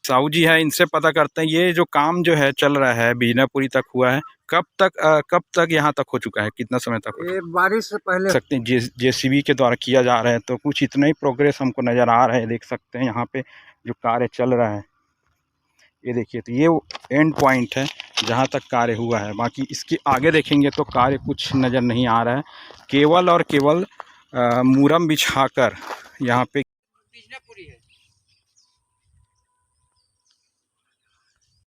साहू जी है, इनसे पता करते हैं ये जो काम जो है चल रहा है बीजनापुरी तक हुआ है, कब तक यहाँ तक हो चुका है, कितना समय तक हो चुका है? ये बारिश से पहले सकते हैं जेसीबी के द्वारा किया जा रहा है, तो कुछ इतना ही प्रोग्रेस हमको नज़र आ रहा है। देख सकते हैं यहाँ पे जो कार्य चल रहा है, ये देखिए, तो ये एंड पॉइंट है जहाँ तक कार्य हुआ है। बाकी इसके आगे देखेंगे तो कार्य कुछ नज़र नहीं आ रहा है, केवल और केवल मूरम बिछाकर यहाँ पे है।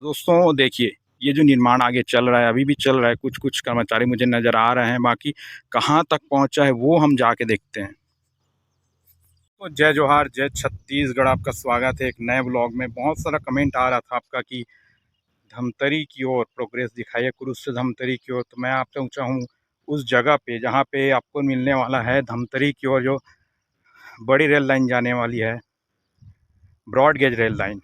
दोस्तों देखिए, ये जो निर्माण आगे चल रहा है, अभी भी चल रहा है, कुछ कुछ कर्मचारी मुझे नज़र आ रहे हैं, बाकी कहाँ तक पहुँचा है वो हम जाके देखते हैं। तो जय जोहार, जय छत्तीसगढ़, आपका स्वागत है एक नए ब्लॉग में। बहुत सारा कमेंट आ रहा था आपका कि धमतरी की ओर प्रोग्रेस दिखाइए, कुरुद से धमतरी की ओर। तो मैं आप पहुँचा हूँ उस जगह पे जहाँ पे आपको मिलने वाला है धमतरी की ओर जो बड़ी रेल लाइन जाने वाली है, ब्रॉड गेज रेल लाइन।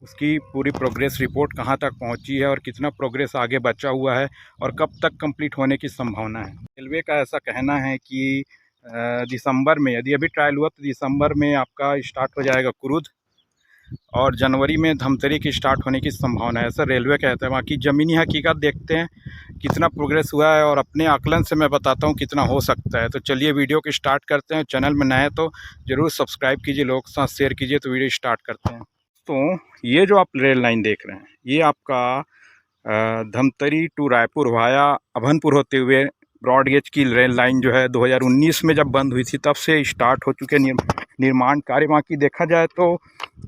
उसकी पूरी प्रोग्रेस रिपोर्ट कहाँ तक पहुँची है और कितना प्रोग्रेस आगे बचा हुआ है और कब तक कंप्लीट होने की संभावना है। रेलवे का ऐसा कहना है कि दिसंबर में, यदि अभी ट्रायल हुआ तो दिसंबर में आपका स्टार्ट हो जाएगा कुरुद और जनवरी में धमतरी की स्टार्ट होने की संभावना है, ऐसा रेलवे कहता है। बाकी ज़मीनी हकीकत देखते हैं कितना प्रोग्रेस हुआ है और अपने आकलन से मैं बताता हूँ कितना हो सकता है। तो चलिए वीडियो को स्टार्ट करते हैं। चैनल में नए हैं तो ज़रूर सब्सक्राइब कीजिए, लोगों के साथ शेयर कीजिए। तो वीडियो स्टार्ट करते हैं। तो ये जो आप रेल लाइन देख रहे हैं, ये आपका धमतरी टू रायपुर वाया अभनपुर होते हुए ब्रॉड गेज की रेल लाइन जो है 2019 में जब बंद हुई थी तब से स्टार्ट हो चुके निर्माण कार्य। बाकी देखा जाए तो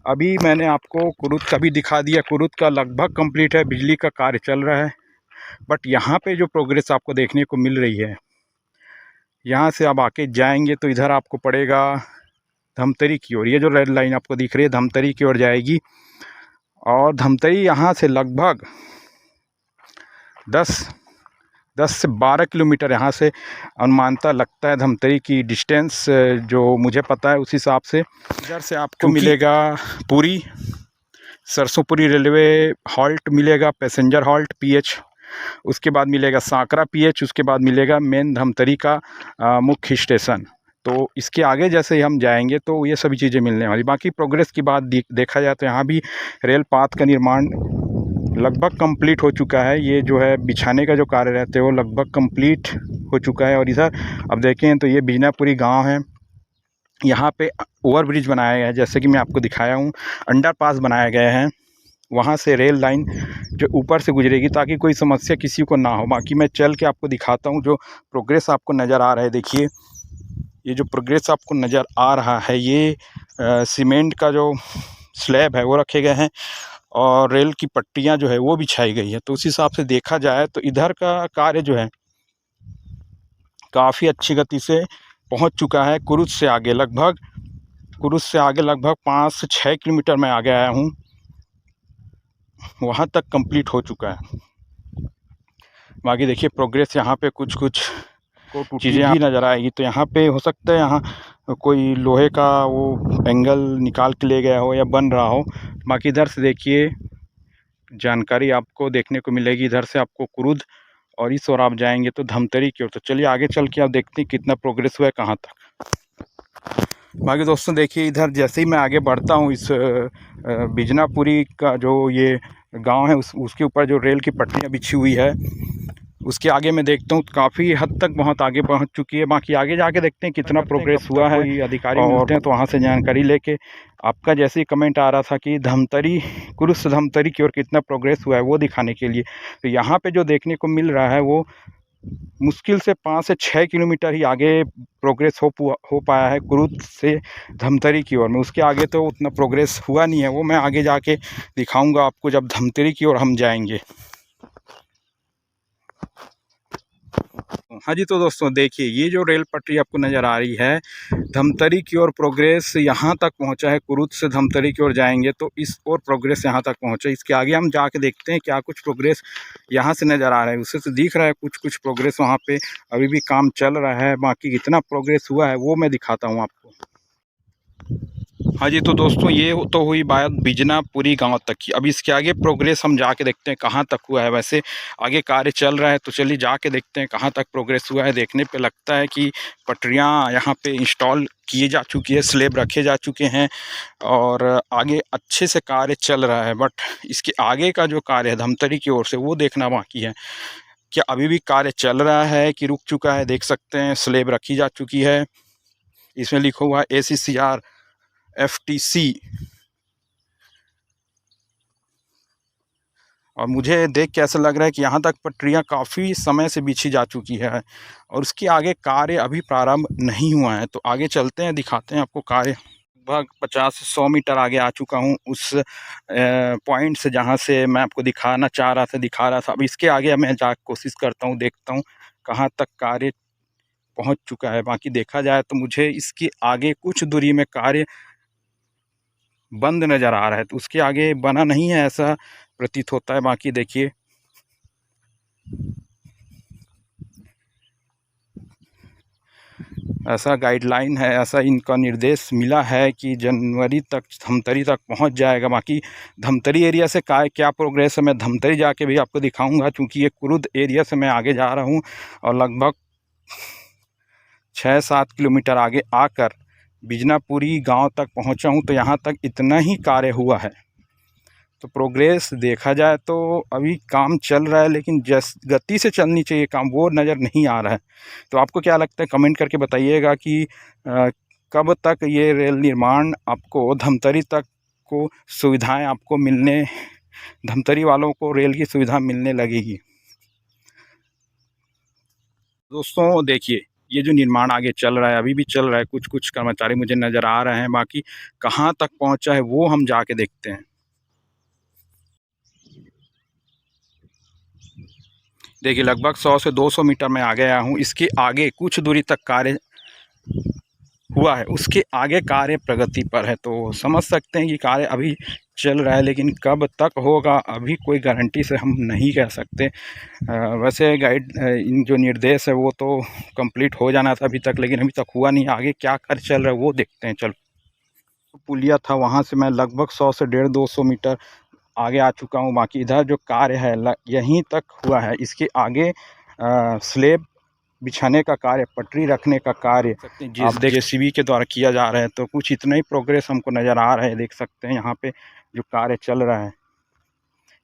अभी मैंने आपको कुरुद का भी दिखा दिया, कुरुद का लगभग कंप्लीट है, बिजली का कार्य चल रहा है। बट यहाँ पे जो प्रोग्रेस आपको देखने को मिल रही है, यहाँ से आप आके जाएंगे तो इधर आपको पड़ेगा धमतरी की ओर। ये जो रेल लाइन आपको दिख रही है धमतरी की ओर जाएगी और धमतरी यहाँ से लगभग 10 से 12 किलोमीटर यहाँ से अनुमानता लगता है धमतरी की डिस्टेंस, जो मुझे पता है उस हिसाब से। इधर से आपको मिलेगा पूरी सरसोंपुरी रेलवे हॉल्ट मिलेगा, पैसेंजर हॉल्ट पीएच, उसके बाद मिलेगा सांकरा पीएच, उसके बाद मिलेगा मेन धमतरी का मुख्य स्टेशन। तो इसके आगे जैसे ही हम जाएंगे तो ये सभी चीज़ें मिलने वाली। बाकी प्रोग्रेस की बात देखा जाए तो यहाँ भी रेल पाथ का निर्माण लगभग कंप्लीट हो चुका है। ये जो है बिछाने का जो कार्य रहते हैं वो लगभग कंप्लीट हो चुका है। और इधर अब देखें तो ये बीजनापुरी गांव है, यहाँ पे ओवरब्रिज बनाया गया है, जैसे कि मैं आपको दिखाया हूँ। अंडरपास बनाए गए हैं, वहाँ से रेल लाइन जो ऊपर से गुजरेगी ताकि कोई समस्या किसी को ना हो। बाकी मैं चल के आपको दिखाता हूँ जो प्रोग्रेस आपको नज़र आ रहा है। देखिए, ये जो प्रोग्रेस आपको नज़र आ रहा है, ये सीमेंट का जो स्लैब है वो रखे गए हैं और रेल की पट्टियाँ जो है वो बिछाई गई है। तो उस हिसाब से देखा जाए तो इधर का कार्य जो है काफ़ी अच्छी गति से पहुंच चुका है। कुरुद से आगे लगभग 5 से 6 किलोमीटर मैं आगे आया हूं, वहां तक कंप्लीट हो चुका है। बाकी देखिए प्रोग्रेस यहाँ पे कुछ चीज़ें भी नज़र आएगी। तो यहाँ पे हो सकता है यहाँ कोई लोहे का वो एंगल निकाल के ले गया हो या बन रहा हो। बाकी इधर से देखिए जानकारी आपको देखने को मिलेगी। इधर से आपको कुरुद और इस ओर आप जाएंगे तो धमतरी की ओर। तो चलिए आगे चल के आप देखते हैं कितना प्रोग्रेस हुआ है कहाँ तक। बाकी दोस्तों देखिए, इधर जैसे ही मैं आगे बढ़ता हूँ, इस बिजनापुरी का जो ये गांव है उसके ऊपर जो रेल की पटरियाँ बिछी हुई है, उसके आगे मैं देखता हूँ काफ़ी हद तक बहुत आगे पहुँच चुकी है। बाकी आगे जाके देखते हैं कितना प्रोग्रेस हुआ है। कोई अधिकारी मिलते हैं तो वहाँ से जानकारी लेके आपका जैसे ही कमेंट आ रहा था कि धमतरी कुरुद से धमतरी की ओर कितना प्रोग्रेस हुआ है वो दिखाने के लिए। तो यहाँ पे जो देखने को मिल रहा है वो मुश्किल से 5 से 6 किलोमीटर ही आगे प्रोग्रेस हो पाया है कुरुद से धमतरी की ओर में। उसके आगे तो उतना प्रोग्रेस हुआ नहीं है, वो मैं आगे जाके दिखाऊंगा आपको जब धमतरी की ओर हम जाएंगे। हाँ जी, तो दोस्तों देखिए, ये जो रेल पटरी आपको नज़र आ रही है धमतरी की ओर प्रोग्रेस यहाँ तक पहुँचा है। कुरुद से धमतरी की ओर जाएंगे तो इस ओर प्रोग्रेस यहाँ तक पहुँचा। इसके आगे हम जाके देखते हैं क्या कुछ प्रोग्रेस यहाँ से नज़र आ रहा है। उससे तो दिख रहा है कुछ प्रोग्रेस वहाँ पे अभी भी काम चल रहा है। बाकी कितना प्रोग्रेस हुआ है वो मैं दिखाता हूँ आपको। हाँ जी, तो दोस्तों ये तो हुई बात बिजनापुरी गांव तक की। अब इसके आगे प्रोग्रेस हम जाके देखते हैं कहाँ तक हुआ है। वैसे आगे कार्य चल रहा है, तो चलिए जाके देखते हैं कहाँ तक प्रोग्रेस हुआ है। देखने पे लगता है कि पटरियाँ यहाँ पे इंस्टॉल किए जा चुकी है, स्लैब रखे जा चुके हैं और आगे अच्छे से कार्य चल रहा है। बट इसके आगे का जो कार्य है धमतरी की ओर से, वो देखना बाकी है। क्या अभी भी कार्य चल रहा है कि रुक चुका है? देख सकते हैं स्लैब रखी जा चुकी है। इसमें लिखा हुआ है ACCR FTC और मुझे देख के ऐसा लग रहा है कि यहाँ तक पटरियाँ काफ़ी समय से बिछी जा चुकी है और उसके आगे कार्य अभी प्रारंभ नहीं हुआ है। तो आगे चलते हैं, दिखाते हैं आपको कार्य। लगभग 50 से 100 मीटर आगे आ चुका हूँ उस पॉइंट से जहाँ से मैं आपको दिखाना चाह रहा था, दिखा रहा था। अब इसके आगे मैं जा कोशिश करता हूँ, देखता हूँ कहाँ तक कार्य पहुँच चुका है। बाकी देखा जाए तो मुझे इसके आगे कुछ दूरी में कार्य बंद नज़र आ रहा है, तो उसके आगे बना नहीं है ऐसा प्रतीत होता है। बाकी देखिए ऐसा गाइडलाइन है, ऐसा इनका निर्देश मिला है कि जनवरी तक धमतरी तक पहुंच जाएगा। बाकी धमतरी एरिया से क्या प्रोग्रेस है मैं धमतरी जाके भी आपको दिखाऊंगा, क्योंकि ये कुरुद एरिया से मैं आगे जा रहा हूं और लगभग 6-7 किलोमीटर आगे आकर बिजनापुरी गांव तक पहुंचा हूं। तो यहां तक इतना ही कार्य हुआ है। तो प्रोग्रेस देखा जाए तो अभी काम चल रहा है, लेकिन जिस गति से चलनी चाहिए काम, वो नज़र नहीं आ रहा है। तो आपको क्या लगता है, कमेंट करके बताइएगा कि कब तक ये रेल निर्माण आपको धमतरी तक को सुविधाएं आपको मिलने, धमतरी वालों को रेल की सुविधा मिलने लगेगी। दोस्तों देखिए, ये जो निर्माण आगे चल रहा है, अभी भी चल रहा है। कुछ कुछ कर्मचारी मुझे नज़र आ रहे हैं, बाकी कहाँ तक पहुँचा है वो हम जाके देखते हैं। देखिए लगभग 100 से 200 मीटर मैं आ गया हूँ। इसके आगे कुछ दूरी तक कार्य हुआ है, उसके आगे कार्य प्रगति पर है। तो समझ सकते हैं कि कार्य अभी चल रहा है, लेकिन कब तक होगा अभी कोई गारंटी से हम नहीं कह सकते। वैसे इन जो निर्देश है वो तो कंप्लीट हो जाना था अभी तक, लेकिन अभी तक हुआ नहीं। आगे क्या कार्य चल रहा है वो देखते हैं। चलो, पुलिया था वहाँ से मैं लगभग 100 से 150-200 मीटर आगे आ चुका हूँ। बाकी इधर जो कार्य है यहीं तक हुआ है। इसके आगे स्लेब बिछाने का कार्य, पटरी रखने का कार्य आप JCB के द्वारा किया जा रहा है। तो कुछ इतना ही प्रोग्रेस हमको नज़र आ रहा है। देख सकते हैं यहाँ पे जो कार्य चल रहा है,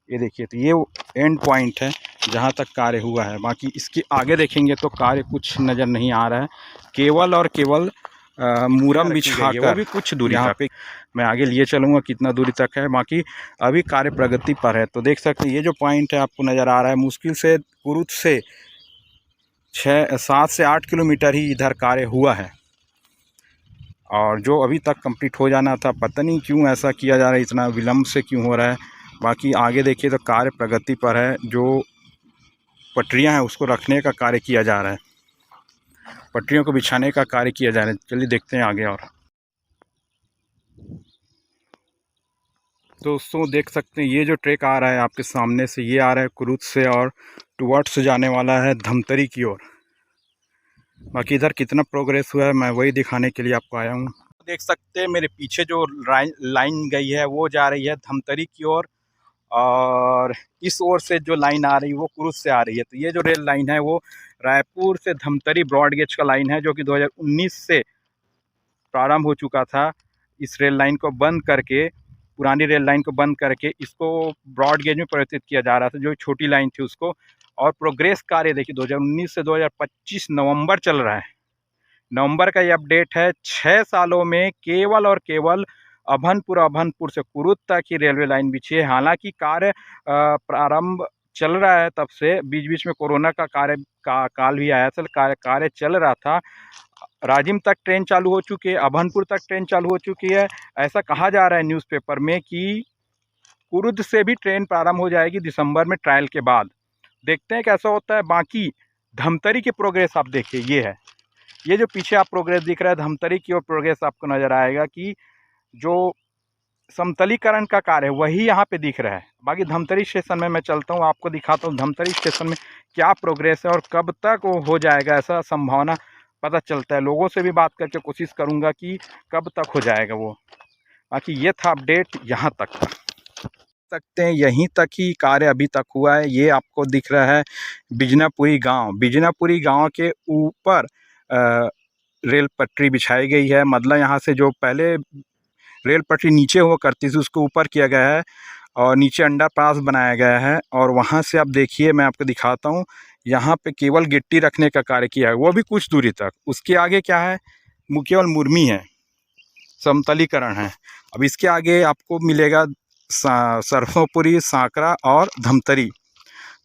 ये देखिए। तो ये एंड पॉइंट है जहाँ तक कार्य हुआ है। बाकी इसके आगे देखेंगे तो कार्य कुछ नज़र नहीं आ रहा है, केवल और केवल मूरम बिछाकर, वो भी कुछ दूरी यहाँ पे मैं आगे लिए चलूँगा कितना दूरी तक है। बाकी अभी कार्य प्रगति पर है। तो देख सकते हैं ये जो पॉइंट है आपको नज़र आ रहा है, मुश्किल से कुरुद से 7 से 8 किलोमीटर ही इधर कार्य हुआ है और जो अभी तक कंप्लीट हो जाना था, पता नहीं क्यों ऐसा किया जा रहा है, इतना विलम्ब से क्यों हो रहा है। बाकी आगे देखिए तो कार्य प्रगति पर है। जो पटरियां हैं उसको रखने का कार्य किया जा रहा है, पटरियों को बिछाने का कार्य किया जा रहा है। चलिए देखते हैं आगे। और दोस्तों देख सकते हैं ये जो ट्रैक आ रहा है आपके सामने से, ये आ रहा है कुरुद से और टुवर्ड्स जाने वाला है धमतरी की ओर। बाकी इधर कितना प्रोग्रेस हुआ है मैं वही दिखाने के लिए आपको आया हूँ। देख सकते हैं मेरे पीछे जो लाइन गई है वो जा रही है धमतरी की ओर और इस ओर से जो लाइन आ रही है वो कुरुद से आ रही है। तो ये जो रेल लाइन है वो रायपुर से धमतरी ब्रॉड गेज का लाइन है, जो कि 2019 से प्रारंभ हो चुका था। इस रेल लाइन को बंद करके, पुरानी रेल लाइन को बंद करके इसको ब्रॉड गेज में परिवर्तित किया जा रहा था, जो छोटी लाइन थी उसको। और प्रोग्रेस कार्य देखिए 2019 से 2025 नवंबर चल रहा है। नवंबर का ये अपडेट है। 6 सालों में केवल और केवल अभनपुर से कुरुद तक ही रेलवे लाइन बिछी है। हालांकि कार्य प्रारंभ चल रहा है तब से, बीच बीच में कोरोना का काल भी आया था, कार्य चल रहा था। राजिम तक ट्रेन चालू हो चुकी है, अभनपुर तक ट्रेन चालू हो चुकी है। ऐसा कहा जा रहा है न्यूज़पेपर में कि कुरुद से भी ट्रेन प्रारंभ हो जाएगी दिसंबर में ट्रायल के बाद। देखते हैं कैसा होता है। बाकी धमतरी की प्रोग्रेस आप देखिए, ये है, ये जो पीछे आप प्रोग्रेस दिख रहा है धमतरी की ओर प्रोग्रेस आपको नज़र आएगा कि जो समतलीकरण का कार्य है वही यहाँ पे दिख रहा है। बाकी धमतरी स्टेशन में मैं चलता हूँ, आपको दिखाता हूँ धमतरी स्टेशन में क्या प्रोग्रेस है और कब तक वो हो जाएगा, ऐसा संभावना पता चलता है। लोगों से भी बात करके कोशिश करूँगा कि कब तक हो जाएगा वो। बाकी ये था अपडेट यहाँ तक का। सकते हैं यहीं तक ही कार्य अभी तक हुआ है। ये आपको दिख रहा है बिजनापुरी गांव। बिजनापुरी गांव के ऊपर रेल पटरी बिछाई गई है। मतलब यहाँ से जो पहले रेल पटरी नीचे हुआ करती थी उसको ऊपर किया गया है और नीचे अंडरपास बनाया गया है। और वहाँ से आप देखिए, मैं आपको दिखाता हूँ, यहाँ पे केवल गिट्टी रखने का कार्य किया है, वो भी कुछ दूरी तक। उसके आगे क्या है, केवल मुर्मी है, समतलीकरण है। अब इसके आगे आपको मिलेगा सरसोंपुरी, सांकरा और धमतरी।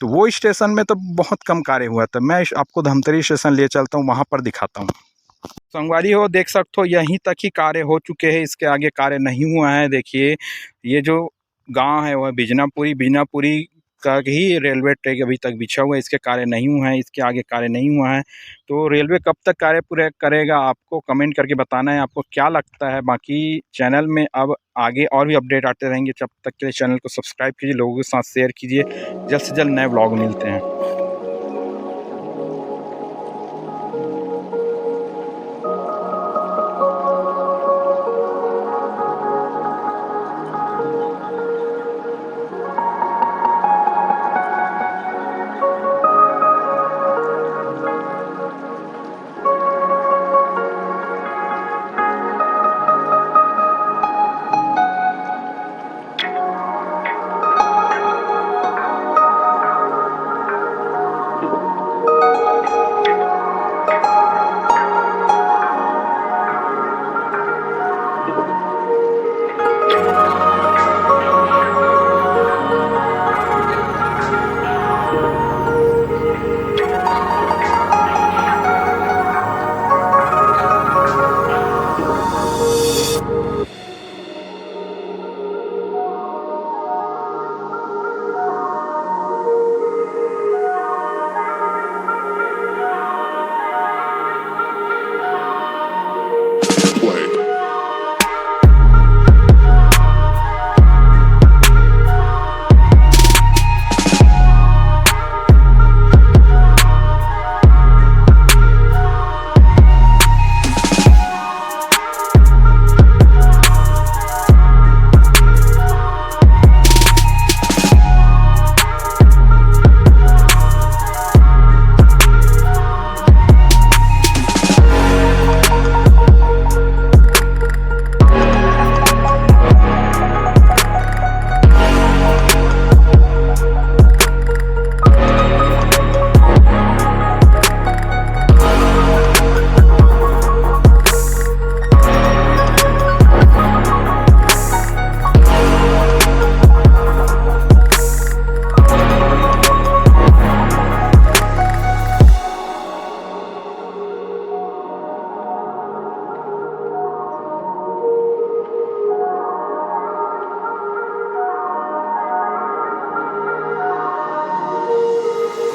तो वो स्टेशन में तो बहुत कम कार्य हुआ था। मैं आपको धमतरी स्टेशन ले चलता हूँ, वहाँ पर दिखाता हूँ। संगवारी हो, देख सकते हो यहीं तक ही कार्य हो चुके हैं, इसके आगे कार्य नहीं हुआ है। देखिए ये जो गांव है वह बिजनापुरी का ही रेलवे ट्रैक अभी तक बिछा हुआ है, इसके कार्य नहीं हुआ है, इसके आगे कार्य नहीं हुआ है। तो रेलवे कब तक कार्य पूरे करेगा, आपको कमेंट करके बताना है, आपको क्या लगता है। बाकी चैनल में अब आगे और भी अपडेट आते रहेंगे। जब तक के लिए चैनल को सब्सक्राइब कीजिए, लोगों के साथ शेयर कीजिए। जल्द से जल्द नए ब्लॉग मिलते हैं।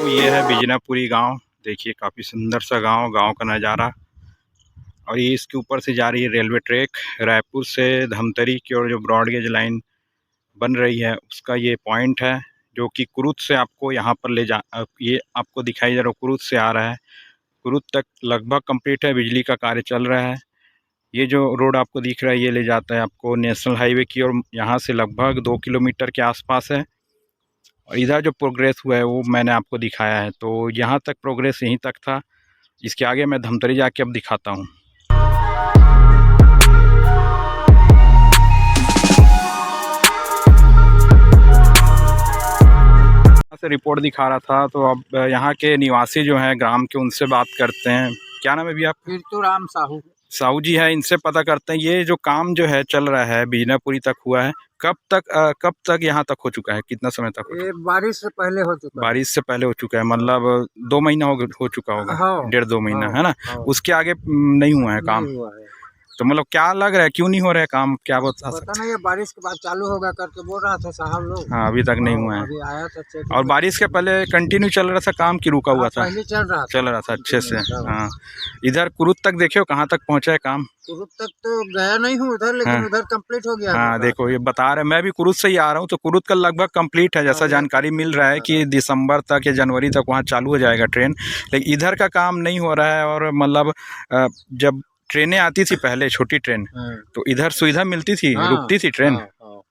तो ये है बिजनापुरी गांव। देखिए काफ़ी सुंदर सा गांव का नज़ारा। और ये इसके ऊपर से जा रही है रेलवे ट्रैक। रायपुर से धमतरी की ओर जो ब्रॉड गेज लाइन बन रही है उसका ये पॉइंट है, जो कि कुरुद से आपको यहाँ पर ले जा, ये आपको दिखाई दे रहा है, कुरुद से आ रहा है। कुरुद तक लगभग कंप्लीट है, बिजली का कार्य चल रहा है। ये जो रोड आपको दिख रहा है ये ले जाता है आपको नेशनल हाईवे की ओर। यहाँ से लगभग 2 किलोमीटर के आसपास है। और इधर जो प्रोग्रेस हुआ है वो मैंने आपको दिखाया है। तो यहाँ तक प्रोग्रेस यहीं तक था। इसके आगे मैं धमतरी जाके अब दिखाता हूँ। से रिपोर्ट दिखा रहा था, तो अब यहाँ के निवासी जो हैं ग्राम के, उनसे बात करते हैं। क्या नाम है भैया आपका? कीर्तुराम साहू। साहू जी है, इनसे पता करते हैं ये जो काम जो है चल रहा है बिजनापुरी तक हुआ है, कब तक यहाँ तक हो चुका है, कितना समय तक? ये बारिश से पहले हो चुका है। बारिश से पहले हो चुका है, मतलब 2 महीना हो चुका होगा। हाँ, 1.5-2 महीना हाँ, है ना। हाँ। उसके आगे नहीं हुआ है काम। नहीं हुआ है। तो मतलब क्या लग रहा है, क्यों नहीं हो रहा है काम, क्या बता सकते? पता नहीं, ये बारिश के बाद चालू होगा करके बोल रहा था साहब लोग। हाँ, अभी तक नहीं हुआ है। अभी आया था चेक। और बारिश के पहले कंटिन्यू चल रहा था काम की रुका हुआ था? पहले चल रहा था अच्छे से। हाँ, इधर कुरुद तक देखियो कहाँ तक पहुँचा है काम? कुरुद तक तो गया नहीं हूँ उधर, लेकिन हाँ। उधर कंप्लीट हो गया। हाँ देखो, ये बता रहे, मैं भी कुरुद से ही आ रहा हूँ, तो कुरुद का लगभग कंप्लीट है, जैसा जानकारी मिल रहा है कि दिसंबर तक या जनवरी तक वहाँ चालू हो जाएगा ट्रेन। लेकिन इधर का काम नहीं हो रहा है। और मतलब जब ट्रेनें आती थी पहले, छोटी ट्रेन, तो इधर सुविधा मिलती थी, रुकती थी ट्रेन, तो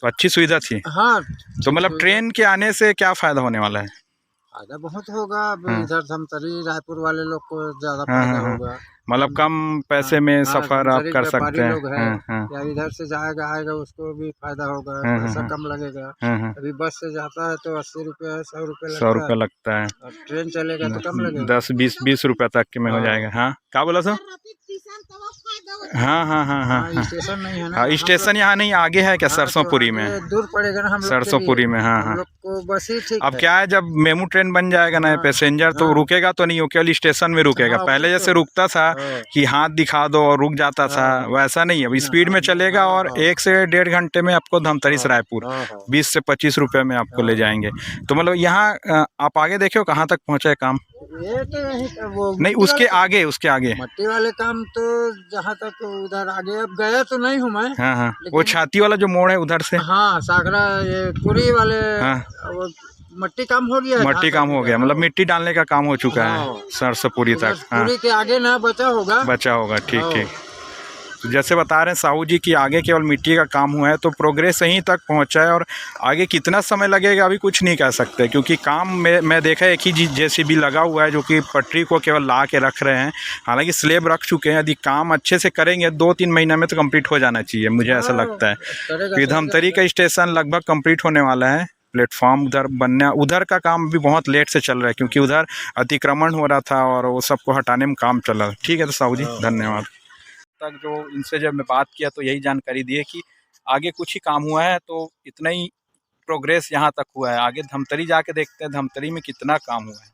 अच्छी सुविधा थी। हाँ, तो मतलब ट्रेन के आने से क्या फ़ायदा होने वाला है? फायदा बहुत होगा। अब हाँ। इधर धमतरी रायपुर वाले लोग को ज्यादा हाँ, फायदा हाँ, होगा। मतलब कम पैसे में सफ़र आप धमतरी कर व्यापारी सकते हैं। लोग हैं, हाँ, हाँ, या इधर से जाएगा आएगा उसको भी फायदा होगा, हाँ, पैसा हाँ, कम लगेगा। हाँ, हाँ, अभी बस से जाता है तो 80 रुपये 100 रुपये 100 लगता रुपये है, लगता है। और ट्रेन चलेगा तो कम लगेगा। 10-20 रुपये तक के में हो हाँ। जाएगा। हाँ, क्या बोला सर? हाँ, हाँ, हाँ, हाँ, हाँ, स्टेशन नहीं है ना। हाँ, स्टेशन यहाँ नहीं, आगे है क्या? हाँ, सरसोंपुरी तो में? आगे दूर पड़ेगा ना हम लोग के लिए। सरसोंपुरी में, हाँ, हम हाँ। लोग को बस ही ठीक अब है। क्या है, जब मेमू ट्रेन बन जाएगा ना, हाँ, पैसेंजर तो हाँ। रुकेगा तो नहीं, वो केवल स्टेशन में रुकेगा। हाँ, पहले वो जैसे तो- रुकता था हाँ। कि हाथ दिखा दो और रुक जाता था, हाँ। वैसा नहीं है। अब स्पीड में चलेगा और हाँ। 1 से 1.5 घंटे में आपको धमतरी से रायपुर हाँ, हाँ। 20 से 25 रुपये में आपको ले जाएंगे। तो मतलब यहाँ आप आगे देखो कहाँ तक पहुँचा है काम? ये तो यही वो नहीं, उसके आगे मट्टी वाले काम तो जहाँ तक उधर आगे अब गया तो नहीं हूँ मैं। हाँ, हाँ, वो छाती वाला जो मोड़ है उधर से। हाँ, सागरा ये पूरी वाले। हाँ, वो मट्टी काम हो गया है। मट्टी काम हो गया, मतलब मिट्टी डालने का काम हो चुका है हाँ। सरसोंपुरी उधर तक। हाँ, पूरी के आगे ना बचा होगा। बचा होगा, ठीक हाँ। ठीक। तो जैसे बता रहे हैं साहू जी कि आगे केवल मिट्टी का काम हुआ है, तो प्रोग्रेस यहीं तक पहुंचा है। और आगे कितना समय लगेगा अभी कुछ नहीं कह सकते, क्योंकि काम में मैं देखा एक ही JCB लगा हुआ है जो कि पटरी को केवल ला के रख रहे हैं। हालांकि स्लेब रख चुके हैं, यदि काम अच्छे से करेंगे 2-3 महीना में तो कंप्लीट हो जाना चाहिए, मुझे ऐसा लगता है। क्योंकि धमतरी का स्टेशन लगभग कंप्लीट होने वाला है, प्लेटफॉर्म उधर बनना, उधर का काम भी बहुत लेट से चल रहा है, क्योंकि उधर अतिक्रमण हो रहा था और वो सबको हटाने में काम चल रहा है। ठीक है, तो साहू जी धन्यवाद। तक जो इनसे जब मैं बात किया तो यही जानकारी दी है कि आगे कुछ ही काम हुआ है, तो इतना ही प्रोग्रेस यहाँ तक हुआ है। आगे धमतरी जाके देखते हैं धमतरी में कितना काम हुआ है।